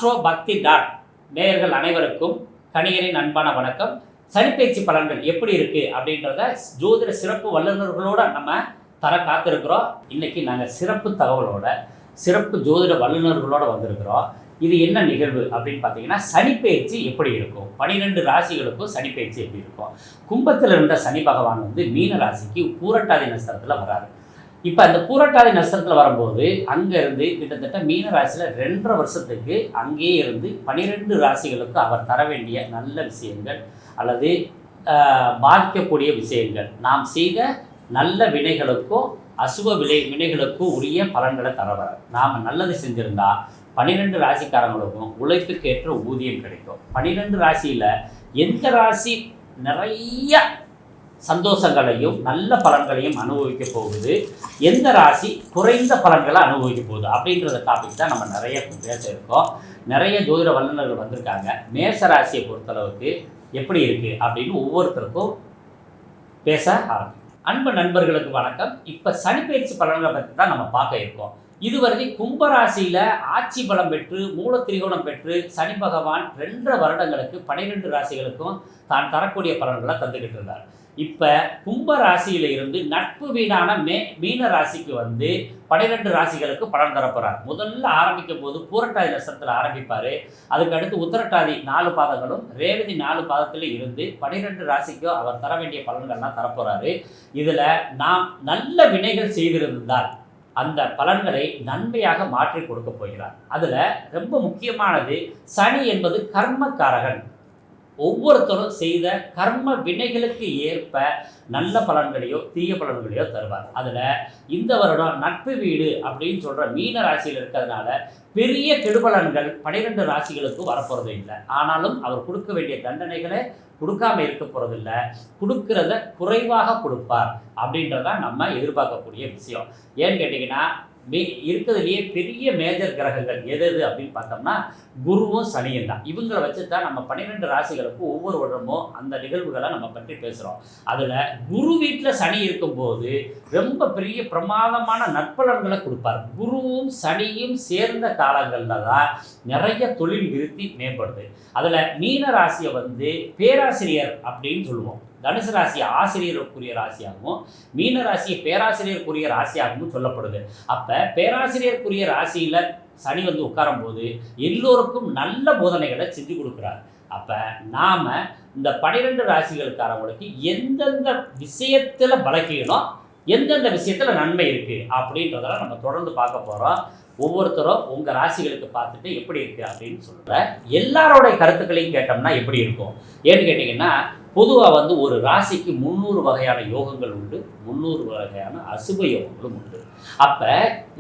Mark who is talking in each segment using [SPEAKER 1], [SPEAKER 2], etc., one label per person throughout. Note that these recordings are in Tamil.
[SPEAKER 1] ஆஸ்ட்ரோ பக்தி டாட் நேயர்கள் அனைவருக்கும் கணிகரின் அன்பான வணக்கம். சனிப்பெயர்ச்சி பலன்கள் எப்படி இருக்குது அப்படின்றத ஜோதிட சிறப்பு வல்லுநர்களோட நம்ம தர காத்திருக்கிறோம். இன்றைக்கி நாங்கள் சிறப்பு தகவலோட சிறப்பு ஜோதிட வல்லுநர்களோடு வந்திருக்கிறோம். இது என்ன நிகழ்வு அப்படின்னு பார்த்தீங்கன்னா, சனிப்பெயர்ச்சி எப்படி இருக்கும், 12 ராசிகளுக்கும் சனிப்பெயர்ச்சி எப்படி இருக்கும். கும்பத்தில் இருந்த சனி பகவான் மீன ராசிக்கு பூரட்டாதி நட்சத்திரத்தில் வராரு. இப்போ அந்த பூரட்டாதி நட்சத்திரத்தில் வரும்போது அங்கேருந்து கிட்டத்தட்ட மீன ராசியில் 2.5 வருஷத்துக்கு அங்கேயே இருந்து 12 ராசிகளுக்கு அவர் தர வேண்டிய நல்ல விஷயங்கள் அல்லது பாதிக்கக்கூடிய விஷயங்கள், நாம் செய்த நல்ல வினைகளுக்கும் அசுப வினைகளுக்கும் உரிய பலன்களை தரவர். நாம் நல்லது செஞ்சுருந்தா 12 ராசிக்காரங்களுக்கும் உழைப்புக்கேற்ற ஊதியம் கிடைக்கும். 12 ராசியில் எந்த ராசி நிறைய சந்தோஷங்களையும் நல்ல பலன்களையும் அனுபவிக்க போகுது, எந்த ராசி குறைந்த பலன்களை அனுபவிக்க போகுது அப்படின்றத டாபிக் தான் நம்ம நிறைய பேச இருக்கோம். நிறைய ஜோதிட வல்லுநர்கள் வந்திருக்காங்க. மேச ராசியை பொறுத்தளவுக்கு எப்படி இருக்குது அப்படின்னு ஒவ்வொருத்தருக்கும் பேச ஆரம்பிக்கும். அன்பு நண்பர்களுக்கு வணக்கம். இப்போ சனிப்பெயர்ச்சி பலன்களை பற்றி தான் நம்ம பார்க்க இருக்கோம். இதுவரை கும்பராசியில் ஆட்சி பலம் பெற்று மூல திரிகோணம் பெற்று சனி பகவான் 2.5 வருடங்களுக்கு 12 ராசிகளுக்கும் தான் தரக்கூடிய பலன்களை தந்துக்கிட்டு இருந்தார். இப்போ கும்ப ராசியில இருந்து நட்பு வீடான மீன ராசிக்கு 12 ராசிகளுக்கு பலன் தரப்போறார். முதல்ல ஆரம்பிக்கும் போது பூரட்டாதி நட்சத்திரத்தில் ஆரம்பிப்பார். அதுக்கடுத்து உத்திரட்டாதி 4 பாதங்களும் ரேவதி 4 பாதத்தில் இருந்து 12 ராசிக்கும் அவர் தர வேண்டிய பலன்கள்லாம் தரப்போறாரு. இதில் நாம் நல்ல வினைகள் செய்திருந்தால் அந்த பலன்களை நன்மையாக மாற்றி கொடுக்க போகிறார். அதில் ரொம்ப முக்கியமானது, சனி என்பது கர்மக்காரகன். ஒவ்வொருத்தரும் செய்த கர்ம வினைகளுக்கு ஏற்ப நல்ல பலன்களையோ தீய பலன்களையோ தருவார். அதில் இந்த வருடம் நட்பு வீடு அப்படின்னு சொல்கிற மீன ராசியில் இருக்கிறதுனால பெரிய கெடுபலன்கள் 12 ராசிகளுக்கு வரப்போகிறது இல்லை. ஆனாலும் அவர் கொடுக்க வேண்டிய தண்டனைகளை கொடுக்காம இருக்க போகிறதில்லை, கொடுக்கறத குறைவாக கொடுப்பார் அப்படின்றதான் நம்ம எதிர்பார்க்கக்கூடிய விஷயம். ஏன்னு கேட்டிங்கன்னா, இருக்கிறதுலையே பெரிய மேஜர் கிரகங்கள் எது அப்படின்னு பார்த்தோம்னா குருவும் சனியும் தான். இவங்களை வச்சு தான் நம்ம 12 ராசிகளுக்கும் ஒவ்வொரு வருடமும் அந்த நிகழ்வுகளை நம்ம பற்றி பேசுகிறோம். அதில் குரு வீட்டில் சனி இருக்கும்போது ரொம்ப பெரிய பிரமாதமான நற்பலன்களை கொடுப்பார். குருவும் சனியும் சேர்ந்த காலங்களில் தான் நிறைய தொழில் விருத்தி மேம்படுது. அதில் மீன ராசியை பேராசிரியர் அப்படின்னு சொல்லுவோம். தனுசு ராசியை ஆசிரியருக்குரிய ராசியாகவும் மீன ராசியை பேராசிரியருக்குரிய ராசியாகவும் சொல்லப்படுது. அப்போ பேராசிரியருக்குரிய ராசியில் சனி உட்காரும் போது எல்லோருக்கும் நல்ல போதனைகளை செஞ்சு கொடுக்குறார். அப்போ நாம் இந்த 12 ராசிகளுக்காரவங்களுக்கு எந்தெந்த விஷயத்தில் பலக்கீனம், எந்தெந்த விஷயத்தில் நன்மை இருக்குது அப்படின்றதெல்லாம் நம்ம தொடர்ந்து பார்க்க போகிறோம். ஒவ்வொருத்தரும் உங்கள் ராசிகளுக்கு பார்த்துட்டு எப்படி இருக்குது அப்படின்னு சொல்கிறேன். எல்லாரோடைய கருத்துக்களையும் கேட்டோம்னா எப்படி இருக்கும் ஏன்னு கேட்டிங்கன்னா, பொதுவாக ஒரு ராசிக்கு 300 வகையான யோகங்கள் உண்டு, 300 வகையான அசுப யோகங்களும் உண்டு. அப்போ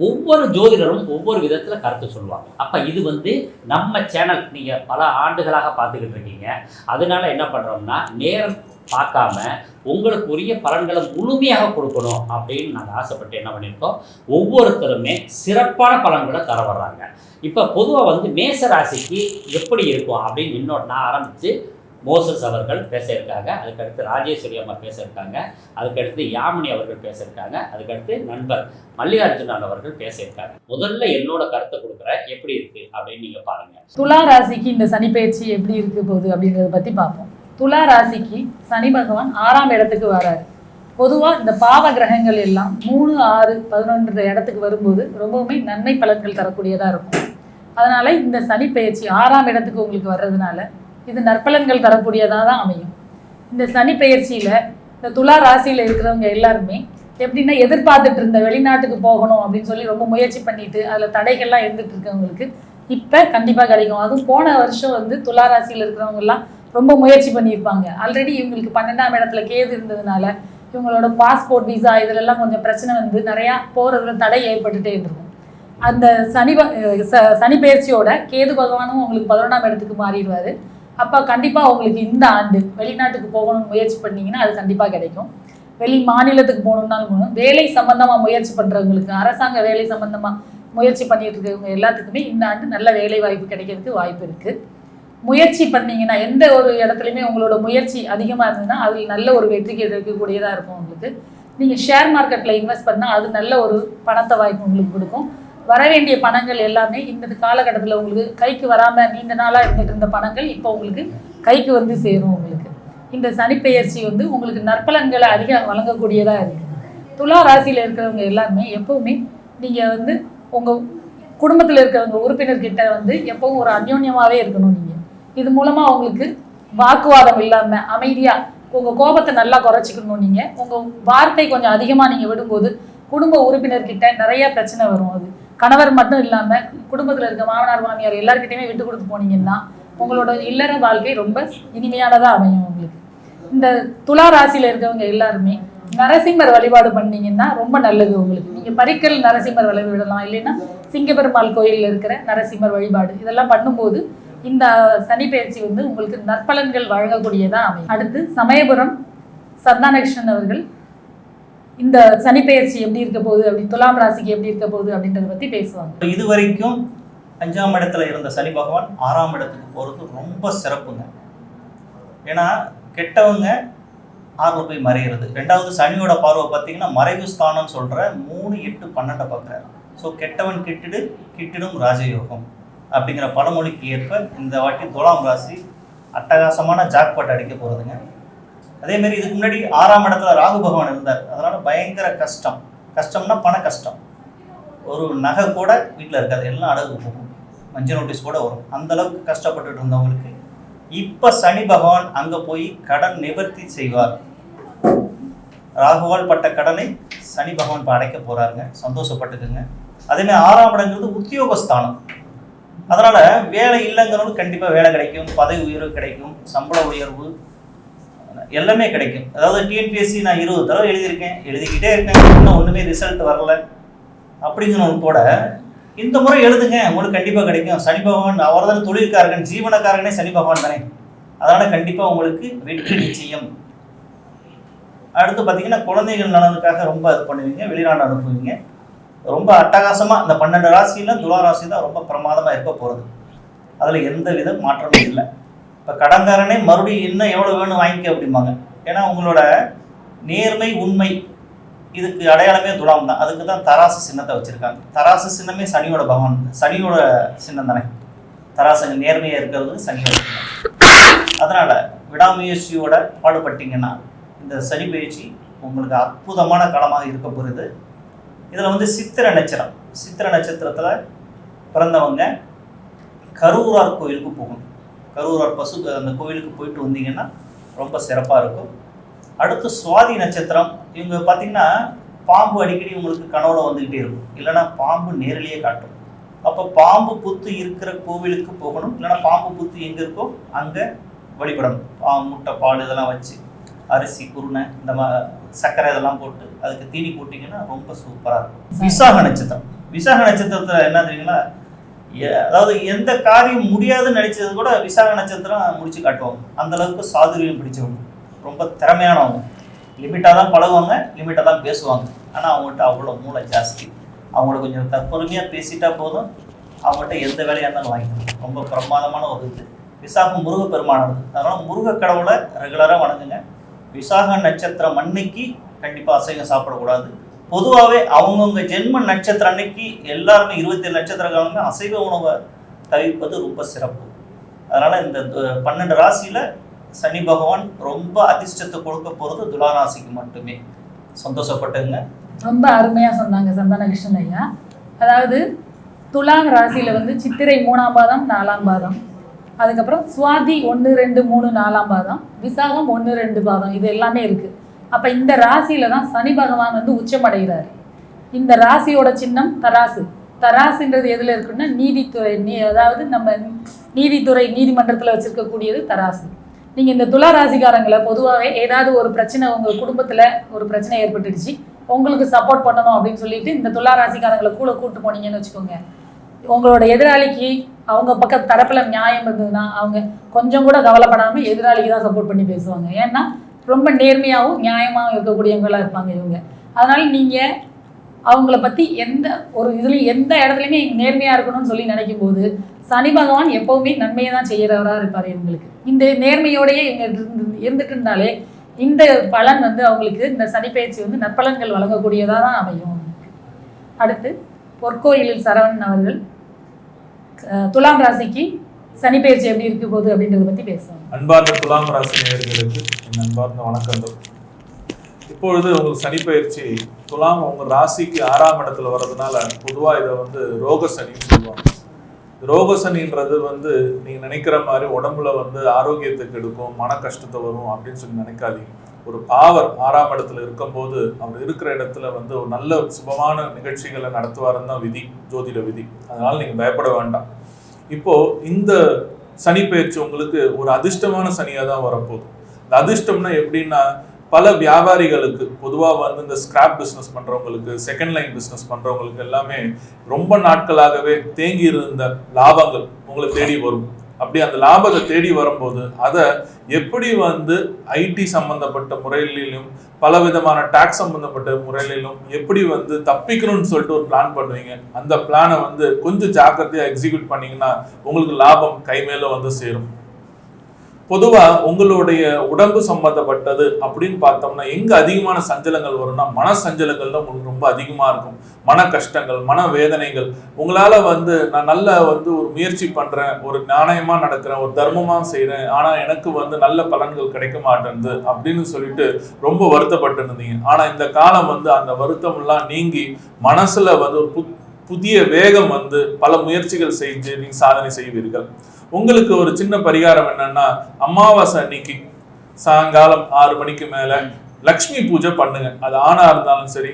[SPEAKER 1] ஒவ்வொரு ஜோதிடரும் ஒவ்வொரு விதத்தில் கருத்து சொல்லுவாங்க. அப்போ இது நம்ம சேனல் நீங்கள் பல ஆண்டுகளாக பார்த்துக்கிட்டு இருக்கீங்க. அதனால என்ன பண்ணுறோம்னா, நேரம் பார்க்காம உங்களுக்கு உரிய பலன்களை முழுமையாக கொடுக்கணும் அப்படின்னு நாங்கள் ஆசைப்பட்டு என்ன பண்ணியிருக்கோம், ஒவ்வொருத்தருமே சிறப்பான பலன்களை தர வர்றாங்க. இப்போ பொதுவாக மேச ராசிக்கு எப்படி இருக்கும் அப்படின்னு நான் ஆரம்பித்து மோசஸ் அவர்கள் பேச இருக்காங்க, அதுக்கடுத்து ராஜேஸ்வரி அம்மா பேச இருக்காங்க, அதுக்கடுத்து யாமினி அவர்கள் பேச இருக்காங்க, அதுக்கடுத்து நண்பர் மல்லிகார்ஜுனன் அவர்கள் பேச இருக்காங்க. முதல்ல என்னோட கருத்தை கொடுக்குறேன், எப்படி இருக்கு அப்படின்னு நீங்க பாருங்க.
[SPEAKER 2] துலா ராசிக்கு இந்த சனிப்பெயர்ச்சி எப்படி இருக்கு போகுது அப்படின்றத பத்தி பார்ப்போம். துலா ராசிக்கு சனி பகவான் 6ஆம் இடத்துக்கு வராரு. பொதுவாக இந்த பாவ கிரகங்கள் எல்லாம் 3, 6, 11 இடத்துக்கு வரும்போது ரொம்பவுமே நன்மை பலன்கள் தரக்கூடியதாக இருக்கும். அதனால இந்த சனிப்பெயர்ச்சி 6ஆம் இடத்துக்கு உங்களுக்கு வர்றதுனால இது நற்பலன்கள் தரக்கூடியதாக தான் அமையும். இந்த சனி பெயர்ச்சியில் இந்த துலா ராசியில் இருக்கிறவங்க எல்லாருமே எப்படின்னா, எதிர்பார்த்துட்டு இருந்த வெளிநாட்டுக்கு போகணும் அப்படின்னு சொல்லி ரொம்ப முயற்சி பண்ணிட்டு அதில் தடைகள்லாம் இருந்துட்டு இருக்கவங்களுக்கு இப்போ கண்டிப்பாக கிடைக்கும். அதுவும் போன வருஷம் துலா ராசியில் இருக்கிறவங்கெல்லாம் ரொம்ப முயற்சி பண்ணியிருப்பாங்க. ஆல்ரெடி இவங்களுக்கு 12ஆம் இடத்துல கேது இருந்ததுனால இவங்களோட பாஸ்போர்ட் விசா இதிலெல்லாம் கொஞ்சம் பிரச்சனை நிறையா போகிறதுல தடை ஏற்பட்டுகிட்டே இருந்திருக்கும். அந்த சனி பெயர்ச்சியோட கேது பகவானும் உங்களுக்கு 11ஆம் இடத்துக்கு மாறிடுவார். அப்போ கண்டிப்பாக உங்களுக்கு இந்த ஆண்டு வெளிநாட்டுக்கு போகணும்னு முயற்சி பண்ணிங்கன்னா அது கண்டிப்பாக கிடைக்கும். வெளி மாநிலத்துக்கு போகணுன்னாலும் வேலை சம்பந்தமாக முயற்சி பண்ணுறவங்களுக்கு, அரசாங்க வேலை சம்பந்தமாக முயற்சி பண்ணிட்டு இருக்கவங்க எல்லாத்துக்குமே இந்த ஆண்டு நல்ல வேலை வாய்ப்பு கிடைக்கிறதுக்கு வாய்ப்பு இருக்குது. முயற்சி பண்ணிங்கன்னா எந்த ஒரு இடத்துலையுமே உங்களோட முயற்சி அதிகமாக இருந்ததுன்னா அதில் நல்ல ஒரு வெற்றி கிடைக்கக்கூடியதாக இருக்கும் உங்களுக்கு. நீங்கள் ஷேர் மார்க்கெட்டில் இன்வெஸ்ட் பண்ணால் அது நல்ல ஒரு பணத்தை வாய்ப்பு உங்களுக்கு கொடுக்கும். வர வேண்டிய பணங்கள் எல்லாமே இந்த காலகட்டத்தில் உங்களுக்கு கைக்கு வராமல் நீண்ட நாளாக இருந்துட்டு இருந்த பணங்கள் இப்போ உங்களுக்கு கைக்கு வந்து சேரும். உங்களுக்கு இந்த சனிப்பெயர்ச்சி வந்து உங்களுக்கு நற்பலன்களை அதிகம் வழங்கக்கூடியதாக இருக்குது. துலா ராசியில் இருக்கிறவங்க எல்லாருமே எப்போவுமே நீங்கள் வந்து உங்கள் குடும்பத்தில் இருக்கிறவங்க உறுப்பினர்கிட்ட வந்து எப்பவும் ஒரு அந்யோன்யமாகவே இருக்கணும். நீங்கள் இது மூலமாக உங்களுக்கு வாக்குவாதம் இல்லாமல் அமைதியாக உங்கள் கோபத்தை நல்லா குறைச்சிக்கணும். நீங்கள் உங்கள் வார்த்தை கொஞ்சம் அதிகமாக நீங்கள் விடும்போது குடும்ப உறுப்பினர்கிட்ட நிறைய பிரச்சனை வரும். அது கணவர் மட்டும் இல்லாமல் குடும்பத்தில் இருக்க மாமனார் மாமியார் எல்லாருக்கிட்டையுமே விட்டு கொடுத்து போனீங்கன்னா உங்களோட இல்லற வாழ்க்கை ரொம்ப இனிமையானதாக அமையும். உங்களுக்கு இந்த துலா ராசியில் இருக்கவங்க எல்லாருமே நரசிம்மர் வழிபாடு பண்ணீங்கன்னா ரொம்ப நல்லது. உங்களுக்கு நீங்கள் பரிக்கல் நரசிம்மர் வழிபடலாம், இல்லைன்னா சிங்கப்பெருமாள் கோயிலில் இருக்கிற நரசிம்மர் வழிபாடு இதெல்லாம் பண்ணும்போது இந்த சனிப்பெயர்ச்சி வந்து உங்களுக்கு நற்பலன்கள் வழங்கக்கூடியதாக அமையும். அடுத்து சமயபுரம் சந்தானகிருஷ்ணன் அவர்கள் இந்த சனிப்பெயர்ச்சி எப்படி இருக்க போகுது, அப்படி துலாம் ராசிக்கு எப்படி இருக்க போகுது அப்படின்றத பற்றி பேசுவாங்க.
[SPEAKER 3] இது வரைக்கும் 5ஆம் இடத்துல இருந்த சனி பகவான் 6ஆம் இடத்துக்கு போகிறது ரொம்ப சிறப்புங்க. ஏன்னா கெட்டவங்க 6 போய் மறைகிறது. 2வது சனியோட பார்வை பார்த்தீங்கன்னா மறைவு ஸ்தானம்னு சொல்கிற 3, 8, 12 பார்க்குறாரு. ஸோ கெட்டவன் கிட்டிடும் ராஜயோகம் அப்படிங்கிற பழமொழிக்கு ஏற்ப இந்த வாட்டி துலாம் ராசி அட்டகாசமான ஜாக்பாட் அடிக்க போகிறதுங்க. அதேமாரி இதுக்கு முன்னாடி 6ஆம் இடத்துல ராகு பகவான் இருந்தார். அதனால் பயங்கர கஷ்டம்னா பண கஷ்டம். ஒரு நகை கூட வீட்டில் இருக்காது, எல்லாம் அடகு போகும், மஞ்சள் நோட்டீஸ் கூட வரும். அந்தளவுக்கு கஷ்டப்பட்டுட்டு இருந்தவங்களுக்கு இப்போ சனி பகவான் அங்கே போய் கடன் நிவர்த்தி செய்வார். ராகுவால் பட்ட கடனை சனி பகவான் இப்போ அடைக்க போகிறாருங்க. சந்தோஷப்பட்டுக்குங்க. அதேமாதிரி 6ஆம் இடங்கிறது உத்தியோகஸ்தானம். அதனால் வேலை இல்லைங்கிறவங்க கண்டிப்பாக வேலை கிடைக்கும், பதவி உயர்வு கிடைக்கும், சம்பள உயர்வு எல்லாமே கிடைக்கும். அதாவது டிஎன்பிஎஸ்சி நான் 20 தடவை எழுதியிருக்கேன், எழுதிக்கிட்டே இருக்கேன், இன்னும் ஒன்றுமே ரிசல்ட் வரல அப்படிங்கிறவங்க கூட இந்த முறை எழுதுங்க, உங்களுக்கு கண்டிப்பாக கிடைக்கும். சனி பகவான் அவர் தானே தொழில்காரகன், ஜீவனக்காரகனே சனி பகவான் தானே. அதனால் கண்டிப்பாக உங்களுக்கு வெற்றி நிச்சயம். அடுத்து பார்த்தீங்கன்னா குழந்தைகள் நலனுக்காக ரொம்ப இது பண்ணுவீங்க, வெளிநாடு அனுப்புவீங்க. ரொம்ப அட்டகாசமாக இந்த 12 ராசியில் துலா ராசி தான் ரொம்ப பிரமாதமாக இருக்க போகிறது. அதில் எந்த வித மாற்றமும் இல்லை. இப்போ கடன்காரனே மறுபடியும் இன்னும் எவ்வளோ வேணும் வாங்கிக்க அப்படிம்பாங்க. ஏன்னா உங்களோட நேர்மை உண்மை இதுக்கு அடையாளமே துலாம் தான். அதுக்கு தான் தராசு சின்னத்தை வச்சுருக்காங்க. தராசு சின்னமே சனியோட பகவான், சனியோட சின்னம் தானே. தராசு நேர்மையாக இருக்கிறது சனியோட சின்னம். அதனால் விடாமுயற்சியோட பாடுபட்டீங்கன்னா இந்த சனி பயிற்சி உங்களுக்கு அற்புதமான காலமாக இருக்க போகிறது. இதில் வந்து சித்திரை நட்சத்திரத்தில் பிறந்தவங்க கரூரார் கோயிலுக்கு போகணும். கரூரார் அந்த கோயிலுக்கு போயிட்டு வந்தீங்கன்னா ரொம்ப சிறப்பாக இருக்கும். அடுத்து சுவாதி நட்சத்திரம். இவங்க பார்த்தீங்கன்னா பாம்பு அடிக்கடி உங்களுக்கு கனவுல வந்துக்கிட்டே இருக்கும், இல்லைன்னா பாம்பு நேரிலேயே காட்டும். அப்போ பாம்பு புத்து இருக்கிற கோவிலுக்கு போகணும், இல்லைன்னா பாம்பு புத்து எங்கே இருக்கோ அங்கே வழிபடணும். முட்டை பால் இதெல்லாம் வச்சு அரிசி குருணை இந்த சர்க்கரை இதெல்லாம் போட்டு அதுக்கு தீனி போட்டிங்கன்னா ரொம்ப சூப்பராக இருக்கும். விசாக நட்சத்திரத்தில் என்ன தெரியுங்களா, அதாவது எந்த காரியம் முடியாதுன்னு நினைச்சது கூட விசாக நட்சத்திரம் முடிச்சு காட்டுவாங்க. அந்த அளவுக்கு சாதுரியம் பிடிச்சவங்க, ரொம்ப திறமையானவங்க. லிமிட்டாக தான் பழகுவாங்க, லிமிட்டாக தான் பேசுவாங்க. ஆனால் அவங்கள்ட்ட அவ்வளோ மூளை ஜாஸ்தி. அவங்கள கொஞ்சம் தற்பொறுமையாக பேசிட்டா போதும், அவங்கள்ட்ட எந்த வேலையாக இருந்தாலும் வாங்கிக்கணும். ரொம்ப பிரமாதமான ஒரு இது. விசாகம் முருகப்பெருமானது. அதனால் முருக கடவுளை ரெகுலராக வணங்குங்க. விசாக நட்சத்திரம் அன்னைக்கு கண்டிப்பாக அசைவம் சாப்பிடக்கூடாது. பொதுவாகவே அவங்கவுங்க ஜென்ம நட்சத்திரம் அன்னைக்கு எல்லாருமே 27 நட்சத்திரக்காரங்க அசைவ உணவை தவிர்ப்பது ரொம்ப சிறப்பு. அதனால் இந்த 12 ராசியில் சனி பகவான் ரொம்ப அதிர்ஷ்டத்தை கொடுக்க போகிறது துலா ராசிக்கு மட்டுமே. சந்தோஷப்பட்டுங்க.
[SPEAKER 2] ரொம்ப அருமையாக சொன்னாங்க சந்தானகிருஷ்ணன் ஐயா. அதாவது துலாம் ராசியில் வந்து சித்திரை 3ஆம் பாதம் 4ஆம் பாதம், அதுக்கப்புறம் சுவாதி 1, 2, 3, 4ஆம் பாதம், விசாகம் 1, 2 பாதம், இது எல்லாமே இருக்குது. அப்போ இந்த ராசியில் தான் சனி பகவான் வந்து உச்சமடைகிறார். இந்த ராசியோட சின்னம் தராசு. தராசுன்றது எதில் இருக்குன்னா நீதித்துறை, அதாவது நம்ம நீதித்துறை நீதிமன்றத்தில் வச்சுருக்கக்கூடியது தராசு. நீங்கள் இந்த துலா ராசிக்காரங்களை பொதுவாகவே ஏதாவது ஒரு பிரச்சனை, உங்கள் குடும்பத்தில் ஒரு பிரச்சனை ஏற்பட்டுடுச்சு, உங்களுக்கு சப்போர்ட் பண்ணணும் அப்படின்னு சொல்லிட்டு இந்த துலா ராசிக்காரங்களை கூப்பிட்டு போனீங்கன்னு வச்சுக்கோங்க, உங்களோட எதிராளிக்கு அவங்க பக்கம் தரப்பில் நியாயம் இருந்ததுன்னா அவங்க கொஞ்சம் கூட கவலைப்படாமல் எதிராளிக்கு தான் சப்போர்ட் பண்ணி பேசுவாங்க. ஏன்னா ரொம்ப நேர்மையாகவும் நியாயமாகவும் இருக்கக்கூடியவங்களாக இருப்பாங்க இவங்க. அதனால் நீங்கள் அவங்கள பற்றி எந்த ஒரு இதுலேயும் எந்த இடத்துலையுமே நேர்மையாக இருக்கணும்னு சொல்லி நினைக்கும் போது சனி பகவான் எப்போவுமே நன்மையை தான் செய்கிறவராக இருப்பார் இவங்களுக்கு. இந்த நேர்மையோடையே இவங்க இருந்துட்டு இருந்தாலே இந்த பலன் வந்து அவங்களுக்கு இந்த சனிப்பெயர்ச்சி வந்து நற்பலன்கள் வழங்கக்கூடியதாக தான் அமையும். அடுத்து பொற்கோயிலில் சரவணன் அவர்கள் துலாம் ராசிக்கு சனி பயிற்சி எப்படி இருக்க போகுது அப்படின்றத பற்றி பேசுவாங்க.
[SPEAKER 4] அன்பார்ந்த துலாம் ராசி நேயர்களுக்கு என் அன்பார்ந்த வணக்கங்கள். இப்பொழுது உங்களுக்கு சனி பயிற்சி துலாம் உங்கள் ராசிக்கு 6ஆம் இடத்துல வர்றதுனால பொதுவாக இதை வந்து ரோக சனின்னு சொல்லுவாங்க. ரோக சனின்றது வந்து நீங்கள் நினைக்கிற மாதிரி உடம்புல வந்து ஆரோக்கியத்துக்கு எடுக்கும், மன கஷ்டத்தை வரும் அப்படின்னு சொல்லி நினைக்காதீங்க. ஒரு பாவர் 6ஆம் இடத்துல இருக்கும்போது அவர் இருக்கிற இடத்துல வந்து ஒரு நல்ல சுபமான நிகழ்ச்சிகளை நடத்துவாருன்னு தான் விதி, ஜோதிட விதி. அதனால நீங்கள் பயப்பட வேண்டாம். இப்போ இந்த சனி பயிற்சி உங்களுக்கு ஒரு அதிர்ஷ்டமான சனியாக தான் வரப்போகுது. இந்த அதிர்ஷ்டம்னா எப்படின்னா, பல வியாபாரிகளுக்கு பொதுவாக வந்து இந்த ஸ்கிராப் பிஸ்னஸ் பண்ணுறவங்களுக்கு, செகண்ட் லைன் பிஸ்னஸ் பண்ணுறவங்களுக்கு எல்லாமே ரொம்ப நாட்களாகவே தேங்கி இருந்த லாபங்கள் உங்களை தேடி வரும். அப்படி அந்த லாபத்தை தேடி வரும்போது அதை எப்படி வந்து ஐடி சம்பந்தப்பட்ட முறையிலும் பல விதமான டாக்ஸ் சம்பந்தப்பட்ட முறையிலும் எப்படி வந்து தப்பிக்கணும்னு சொல்லிட்டு ஒரு பிளான் பண்ணுவீங்க. அந்த பிளானை வந்து கொஞ்சம் ஜாக்கிரதையா எக்ஸிக்யூட் பண்ணீங்கன்னா உங்களுக்கு லாபம் கை மேல வந்து சேரும். பொதுவா உங்களுடைய உடம்பு சம்பந்தப்பட்டது அப்படின்னு பார்த்தோம்னா எங்க அதிகமான சஞ்சலங்கள் வரும்னா மன சஞ்சலங்கள் தான் உங்களுக்கு ரொம்ப அதிகமா இருக்கும். மன கஷ்டங்கள், மன வேதனைகள். உங்களால வந்து நான் நல்ல வந்து ஒரு முயற்சி பண்றேன், ஒரு நியாயமா நடக்கிறேன், ஒரு தர்மமா செய்யறேன், ஆனா எனக்கு வந்து நல்ல பலன்கள் கிடைக்க மாட்டேங்குது அப்படின்னு சொல்லிட்டு ரொம்ப வருத்தப்பட்டு இருந்தீங்க. ஆனா இந்த காலம் வந்து அந்த வருத்தம் எல்லாம் நீங்கி மனசுல வந்து ஒரு புதிய வேகம் வந்து பல முயற்சிகள் செஞ்சு நீங்க சாதனை செய்வீர்கள். உங்களுக்கு ஒரு சின்ன பரிகாரம் என்னன்னா, அமாவாசை அன்னைக்கு சாயங்காலம் 6 மணிக்கு மேல லக்ஷ்மி பூஜை பண்ணுங்க. அது ஆணா இருந்தாலும் சரி,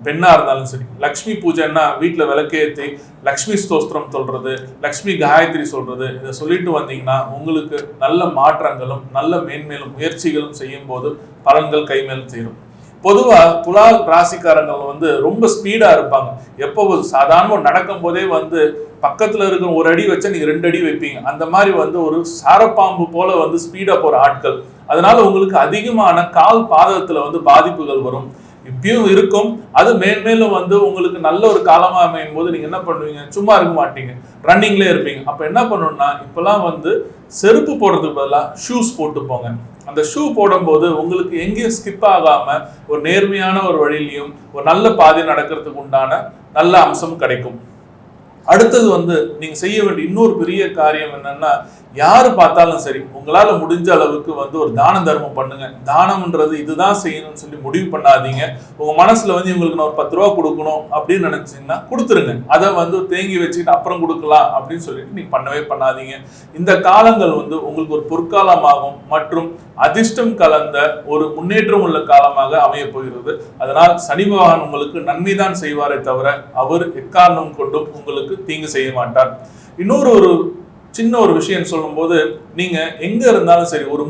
[SPEAKER 4] பெண்ணா இருந்தாலும் சரி. லக்ஷ்மி பூஜைன்னா வீட்டுல விளக்கேற்றி லக்ஷ்மி ஸ்தோத்திரம் சொல்றது, லக்ஷ்மி காயத்ரி சொல்றது, இதை சொல்லிட்டு வந்தீங்கன்னா உங்களுக்கு நல்ல மாற்றங்களும் நல்ல மேன்மேலும் முயற்சிகளும் செய்யும் போது பலன்கள் கைமேல் சேரும். பொதுவா துலாம் ராசிக்காரங்கள் வந்து ரொம்ப ஸ்பீடா இருப்பாங்க. எப்போ சாதாரண நடக்கும் போதே வந்து பக்கத்துல இருக்கிற ஒரு அடி வச்சா நீங்க 2 அடி வைப்பீங்க. அந்த மாதிரி வந்து ஒரு சாரப்பாம்பு போல வந்து ஸ்பீடா போற ஆட்கள். அதனால உங்களுக்கு அதிகமான கால் பாதத்துல வந்து பாதிப்புகள் வரும். இப்பயும் இருக்கும். அது மேன்மேலும் வந்து உங்களுக்கு நல்ல ஒரு காலமா அமையும் போது நீங்க என்ன பண்ணுவீங்க, சும்மா இருக்க மாட்டீங்க, ரன்னிங்லேயே இருப்பீங்க. அப்ப என்ன பண்ணணும்னா, இப்பெல்லாம் வந்து செருப்பு போடுறதுக்கு பதிலாக ஷூஸ் போட்டு போங்க. அந்த ஷூ போடும்போது உங்களுக்கு எங்கேயும் ஸ்கிப் ஆகாம ஒரு நேர்மையான ஒரு வழியிலையும் ஒரு நல்ல பாதை நடக்கிறதுக்கு உண்டான நல்ல அம்சம் கிடைக்கும். அடுத்தது வந்து நீங்க செய்ய வேண்டிய இன்னொரு பெரிய காரியம் என்னன்னா, யாரு பார்த்தாலும் சரி உங்களால முடிஞ்ச அளவுக்கு வந்து ஒரு தான தர்மம் பண்ணுங்க. தானம்ன்றது இதுதான் செய்யணும்னு சொல்லி முடிவு பண்ணாதீங்க. உங்க மனசுல வந்து இவங்களுக்கு நான் ஒரு 10 ரூபா கொடுக்கணும் அப்படின்னு நினைச்சீங்கன்னா கொடுத்துருங்க. அதை வந்து தேங்கி வச்சுக்கிட்டு அப்புறம் கொடுக்கலாம் அப்படின்னு சொல்லிட்டு நீங்க பண்ணவே பண்ணாதீங்க. இந்த காலங்கள் வந்து உங்களுக்கு ஒரு பொற்காலமாகும் மற்றும் அதிர்ஷ்டம் கலந்த ஒரு முன்னேற்றம் உள்ள காலமாக அமைய போகிறது. அதனால் சனி பகவான் உங்களுக்கு நன்மைதான் செய்வாரே தவிர அவர் எக்காரணம் கொண்டும் உங்களுக்கு தீங்கு செய்ய மாட்டார். இன்னொரு சின்ன ஒரு விஷயம் சொல்லும் போது, நீங்க எங்க இருந்தாலும் சரி ஒரு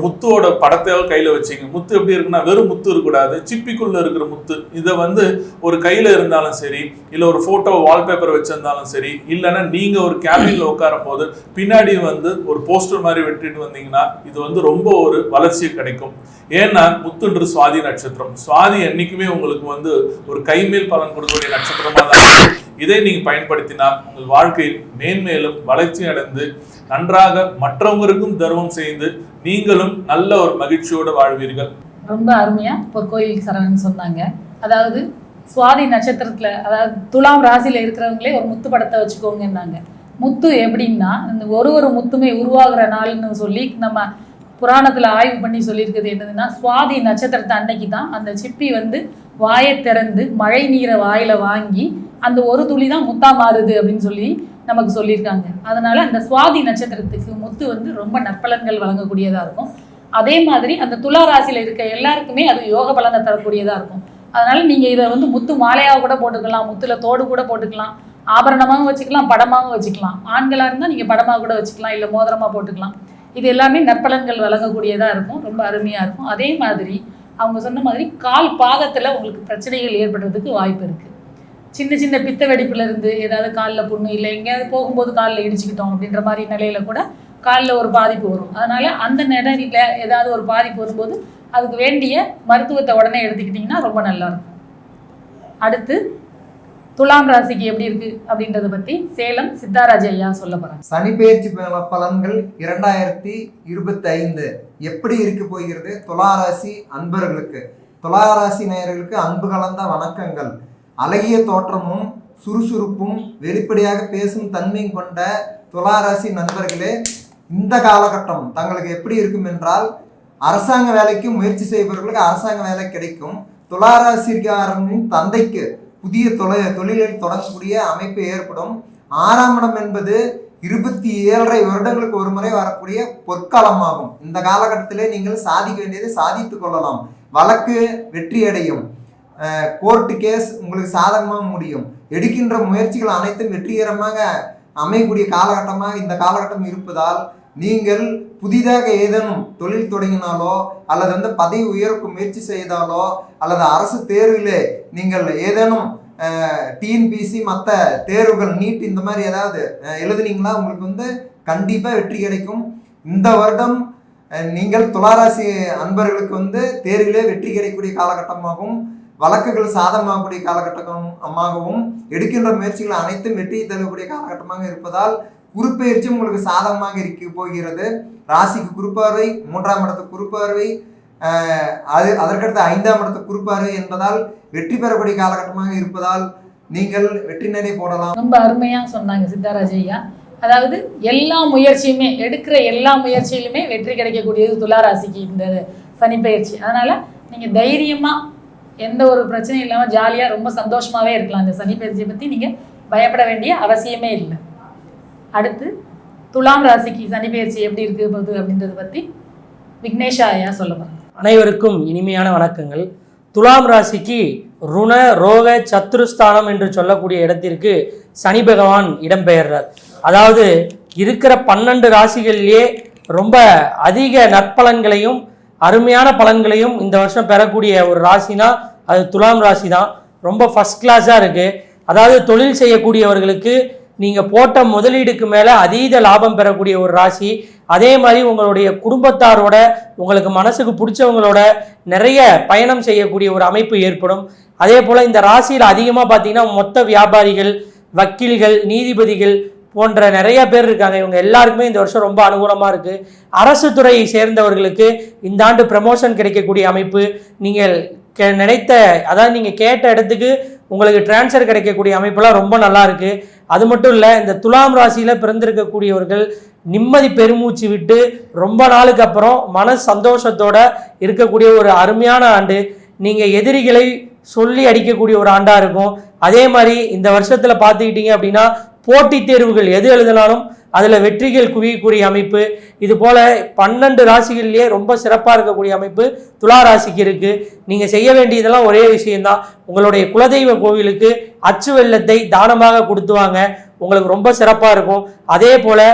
[SPEAKER 4] முத்துவோட படத்தை கையில வச்சுங்க. முத்து எப்படி இருக்குன்னா வெறும் முத்து இருக்கக்கூடாது, சிப்பிக்குள்ள இருக்கிற முத்து. இதை வந்து ஒரு கையில இருந்தாலும் சரி, இல்ல ஒரு போட்டோ வால்பேப்பர் வச்சிருந்தாலும் சரி, இல்லைன்னா நீங்க ஒரு கேபின்ல உட்காரும் போது பின்னாடி வந்து ஒரு போஸ்டர் மாதிரி வெட்டிட்டு வந்தீங்கன்னா இது வந்து ரொம்ப ஒரு வளர்ச்சி கிடைக்கும். ஏன்னா முத்துன்று சுவாதி நட்சத்திரம். சுவாதி என்னைக்குமே உங்களுக்கு வந்து ஒரு கைமேல் பலன் கொடுக்கக்கூடிய நட்சத்திரமா தான். இதை நீங்க பயன்படுத்தினால் உங்கள் வாழ்க்கையில் மேன்மேலும் வளர்ச்சி அடைந்து நன்றாக மற்றவங்களுக்கும் தர்மம் செய்து நீங்களும் நல்ல ஒரு மகிழ்ச்சியோடு வாழ்வீர்கள்.
[SPEAKER 2] ரொம்ப அருமையா பொற்கோயில் சரவணன் சொன்னாங்க. அதாவது சுவாதி நட்சத்திரத்துல, அதாவது துலாம் ராசியில இருக்கிறவங்களே ஒரு முத்து படத்தை வச்சுக்கோங்கன்னாங்க. முத்து எப்படின்னா, இந்த ஒரு முத்துமே உருவாகிற நாள்னு சொல்லி நம்ம புராணத்துல ஆய்வு பண்ணி சொல்லியிருக்கிறது என்னதுன்னா, சுவாதி நட்சத்திரத்தை அன்னைக்கு தான் அந்த சிப்பி வந்து வாயை திறந்து மழை நீரை வாயில வாங்கி அந்த ஒரு துளி தான் முத்தா மாறுது அப்படின்னு சொல்லி நமக்கு சொல்லியிருக்காங்க. அதனால அந்த சுவாதி நட்சத்திரத்துக்கு முத்து வந்து ரொம்ப நற்பலன்கள் வழங்கக்கூடியதா இருக்கும். அதே மாதிரி அந்த துலா ராசியில இருக்க எல்லாருக்குமே அது யோக பலனை தரக்கூடியதா இருக்கும். அதனால நீங்க இதை வந்து முத்து மாலையாக கூட போட்டுக்கலாம், முத்துல தோடு கூட போட்டுக்கலாம், ஆபரணமாக வச்சுக்கலாம், படமாக வச்சுக்கலாம். ஆண்களா இருந்தால் நீங்க படமாக கூட வச்சுக்கலாம், இல்லை மோதிரமா போட்டுக்கலாம். இது எல்லாமே நற்பலன்கள் வழங்கக்கூடியதா இருக்கும். ரொம்ப அருமையா இருக்கும். அதே மாதிரி அவங்க சொன்ன மாதிரி கால் பாதத்துல உங்களுக்கு பிரச்சனைகள் ஏற்படுறதுக்கு வாய்ப்பு இருக்கு. சின்ன சின்ன பித்த வெடிப்புல இருந்து ஏதாவது காலில் புண்ணு, இல்லை எங்கேயாவது போகும்போது காலில் இடிச்சுக்கிட்டோம் அப்படின்ற மாதிரி நிலையில கூட காலில் ஒரு பாதிப்பு வரும். அதனால அந்த நிலையில ஏதாவது ஒரு பாதிப்பு வரும்போது அதுக்கு வேண்டிய மருத்துவத்தை உடனே எடுத்துக்கிட்டிங்கன்னா ரொம்ப நல்லா இருக்கும். அடுத்து துலாம் ராசிக்கு எப்படி இருக்கு அப்படின்றத பத்தி சேலம் சித்தாராஜ் ஐயா சொல்ல போறாங்க.
[SPEAKER 5] சனி பெயர்ச்சி பலன்கள் 2025 எப்படி இருக்க போகிறது துலா ராசி அன்பர்களுக்கு, துலா ராசி நேயர்களுக்கு அன்பு கலந்த வணக்கங்கள். அழகிய தோற்றமும் சுறுசுறுப்பும் வெளிப்படையாக பேசும் தன்மையும் கொண்ட துலா ராசி நண்பர்களே, இந்த காலகட்டம் தங்களுக்கு எப்படி இருக்கும் என்றால், அரசாங்க வேலைக்கு முயற்சி செய்பவர்களுக்கு அரசாங்க வேலை கிடைக்கும். துலா ராசிக்காரனின் தந்தைக்கு புதிய தொழிலை தொடங்கக்கூடிய அமைப்பு ஏற்படும். 6ஆம் இடம் என்பது 27.5 வருடங்களுக்கு ஒரு முறை வரக்கூடிய பொற்காலமாகும். இந்த காலகட்டத்திலே நீங்கள் சாதிக்க வேண்டியதை சாதித்துக் கொள்ளலாம். வழக்கு வெற்றி அடையும். கோர்ட்டு கேஸ் உங்களுக்கு சாதகமாக முடியும். எடுக்கின்ற முயற்சிகள் அனைத்தும் வெற்றிகரமாக அமையக்கூடிய காலகட்டமாக இந்த காலகட்டம் இருப்பதால், நீங்கள் புதிதாக ஏதேனும் தொழில் தொடங்கினாலோ அல்லது பதவி உயர்வுக்கு முயற்சி செய்தாலோ அல்லது அரசு தேர்விலே நீங்கள் ஏதேனும் டிஎன்பிசி மற்ற தேர்வுகள் நீட் இந்த மாதிரி ஏதாவது எழுதுனீங்களா, உங்களுக்கு கண்டிப்பாக வெற்றி கிடைக்கும். இந்த வருடம் நீங்கள் துளாராசி அன்பர்களுக்கு தேர்விலே வெற்றி கிடைக்கக்கூடிய காலகட்டமாகவும் வழக்குகள் சாதகமாகக்கூடிய காலகட்டமாகவும் எடுக்கின்ற முயற்சிகள் அனைத்தும் வெற்றியை தரக்கூடிய காலகட்டமாக இருப்பதால் குருப்பெயர்ச்சி உங்களுக்கு சாதகமாக இருக்க போகிறது. ராசிக்கு குருப்பார்வை, 3ஆம் இடத்துக்கு குருப்பார்வை, அதற்கடுத்து 5ஆம் இடத்துக்கு குருப்பார்வை என்பதால் வெற்றி பெறக்கூடிய காலகட்டமாக இருப்பதால் நீங்கள் வெற்றி நடை போடலாம்.
[SPEAKER 2] ரொம்ப அருமையாக சொன்னாங்க சித்தாராஜ் ஐயா. அதாவது எல்லா முயற்சியுமே, எடுக்கிற எல்லா முயற்சியிலுமே வெற்றி கிடைக்கக்கூடியது துளாராசிக்கு இந்த சனிப்பெயர்ச்சி. அதனால் நீங்கள் தைரியமாக எந்த ஒரு பிரச்சனையும் இல்லாமல் ஜாலியாக ரொம்ப சந்தோஷமாகவே இருக்கலாம். இந்த சனிப்பெயர்ச்சியை பற்றி நீங்கள் பயப்பட வேண்டிய அவசியமே இல்லை. அடுத்து துலாம் ராசிக்கு சனிப்பெயர்ச்சி எப்படி இருக்க போகுது அப்படின்றத பற்றி விக்னேஷா ஐயா சொல்லுவாங்க.
[SPEAKER 6] அனைவருக்கும் இனிமையான வணக்கங்கள். துலாம் ராசிக்கு ருண ரோக சத்துருஸ்தானம் என்று சொல்லக்கூடிய இடத்திற்கு சனி பகவான் இடம்பெயர்றார். அதாவது இருக்கிற 12 ராசிகளிலேயே ரொம்ப அதிக நற்பலன்களையும் அருமையான பலன்களையும் இந்த வருஷம் பெறக்கூடிய ஒரு ராசினா அது துலாம் ராசி தான். ரொம்ப ஃபர்ஸ்ட் கிளாஸாக இருக்குது. அதாவது தொழில் செய்யக்கூடியவர்களுக்கு நீங்கள் போட்ட முதலீடுக்கு மேலே அதீத லாபம் பெறக்கூடிய ஒரு ராசி. அதே மாதிரி உங்களுடைய குடும்பத்தாரோட உங்களுக்கு மனசுக்கு பிடிச்சவங்களோட நிறைய பயணம் செய்யக்கூடிய ஒரு அமைப்பு ஏற்படும். அதே போல் இந்த ராசியில் அதிகமாக பார்த்தீங்கன்னா மொத்த வியாபாரிகள், வக்கீல்கள், நீதிபதிகள் போன்ற நிறைய பேர் இருக்காங்க. இவங்க எல்லாருக்குமே இந்த வருஷம் ரொம்ப அனுகூலமாக இருக்குது. அரசு துறையை சேர்ந்தவர்களுக்கு இந்த ஆண்டு ப்ரமோஷன் கிடைக்கக்கூடிய அமைப்பு, நீங்கள் நினைத்த அதாவது நீங்கள் கேட்ட இடத்துக்கு உங்களுக்கு டிரான்ஸ்ஃபர் கிடைக்கக்கூடிய அமைப்பெல்லாம் ரொம்ப நல்லா இருக்குது. அது மட்டும் இல்லை, இந்த துலாம் ராசியில் பிறந்திருக்கக்கூடியவர்கள் நிம்மதி பெருமூச்சு விட்டு ரொம்ப நாளுக்கு அப்புறம் மன சந்தோஷத்தோட இருக்கக்கூடிய ஒரு அருமையான ஆண்டு. நீங்கள் எதிரிகளை சொல்லி அடிக்கக்கூடிய ஒரு ஆண்டாக இருக்கும். அதே மாதிரி இந்த வருஷத்தில் பார்த்துக்கிட்டீங்க அப்படின்னா போட்டித் தேர்வுகள் எது எழுதினாலும் அதில் வெற்றிகள் குவியக்கூடிய அமைப்பு. இது போல் 12 ராசிகள்லேயே ரொம்ப சிறப்பாக இருக்கக்கூடிய அமைப்பு துலா ராசிக்கு இருக்குது. நீங்கள் செய்ய வேண்டியதெல்லாம் ஒரே விஷயந்தான். உங்களுடைய குலதெய்வ கோவிலுக்கு அச்சு வெல்லத்தை தானமாக கொடுத்துவாங்க. உங்களுக்கு ரொம்ப சிறப்பாக இருக்கும். அதே போல்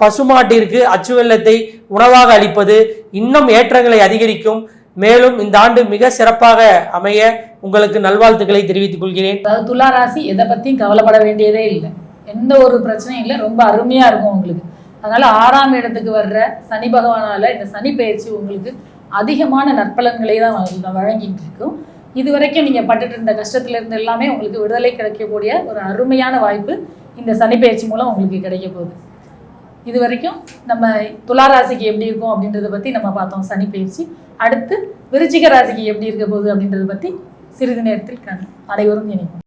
[SPEAKER 6] பசுமாட்டிற்கு அச்சு வெல்லத்தை உணவாக அளிப்பது இன்னும் ஏற்றங்களை அதிகரிக்கும். மேலும் இந்த ஆண்டு மிக சிறப்பாக அமைய உங்களுக்கு நல்வாழ்த்துக்களை தெரிவித்துக் கொள்கிறேன்.
[SPEAKER 2] அதாவது துலா ராசி எதை பற்றியும் கவலைப்பட வேண்டியதே இல்லை. எந்த ஒரு பிரச்சனையும் இல்லை. ரொம்ப அருமையாக இருக்கும் உங்களுக்கு. அதனால் 6ஆம் இடத்துக்கு வர்ற சனி பகவானால் இந்த சனி பயிற்சி உங்களுக்கு அதிகமான நற்பலன்களை தான் வழங்கிட்டு இருக்கும். இது வரைக்கும் நீங்கள் பட்டுட்டு இருந்த கஷ்டத்துலேருந்து எல்லாமே உங்களுக்கு விடுதலை கிடைக்கக்கூடிய ஒரு அருமையான வாய்ப்பு இந்த சனி பயிற்சி மூலம் உங்களுக்கு கிடைக்க போகுது. இது வரைக்கும் நம்ம துலா ராசிக்கு எப்படி இருக்கும் அப்படின்றத பற்றி நம்ம பார்த்தோம் சனி பயிற்சி. அடுத்து விருச்சிக ராசிக்கு எப்படி இருக்க போகுது அப்படின்றத பற்றி சிறிது நேரத்தில் அனைவரும் நினைப்போம்.